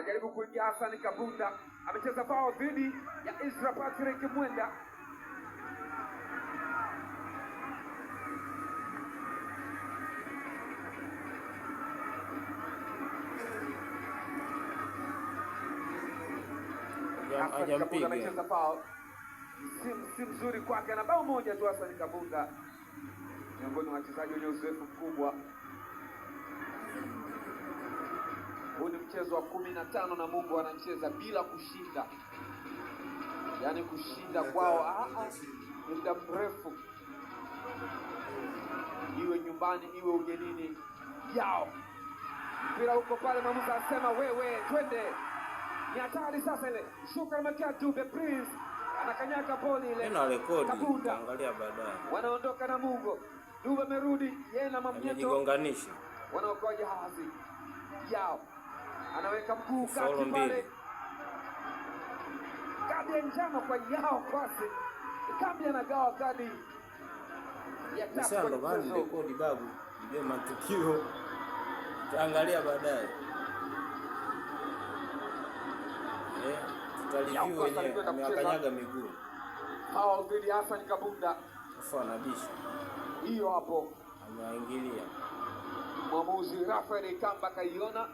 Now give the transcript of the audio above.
anajaribu kuingia Hassan Kabunda, amecheza foul dhidi ya Isra Patrick Mwenda. Hassan Kabunda amecheza foul, si mzuri kwake, na bao moja tu. Hassan Kabunda miongoni mwa wachezaji wenye uzoefu mkubwa. Huu ni mchezo wa 15 na Mungu anacheza bila kushinda, yaani kushinda kwao ni muda mrefu, iwe nyumbani iwe ugenini yao. Mpira huko pale, mwamuzi anasema wewe twende, ni hatari sasa. Ile shuka imekaa Dube Prince anakanyaga boli ile, Kabunda angalia baadaye, wanaondoka na Mungu. Dube amerudi yeye na Mamnyeto, wanaokoa jahazi yao, anaweka mguu kati pale, kadi ya njano kwa yao kwasi, kambi anagawa kadi ya tatu. Ndio maana rekodi babu ndio matukio tutaangalia baadaye, tutaliview wenyewe. Amekanyaga miguu hao dhidi Hassan Kabunda, nabisha hiyo hapo amewaingilia mwamuzi Rafael Kamba kaiona.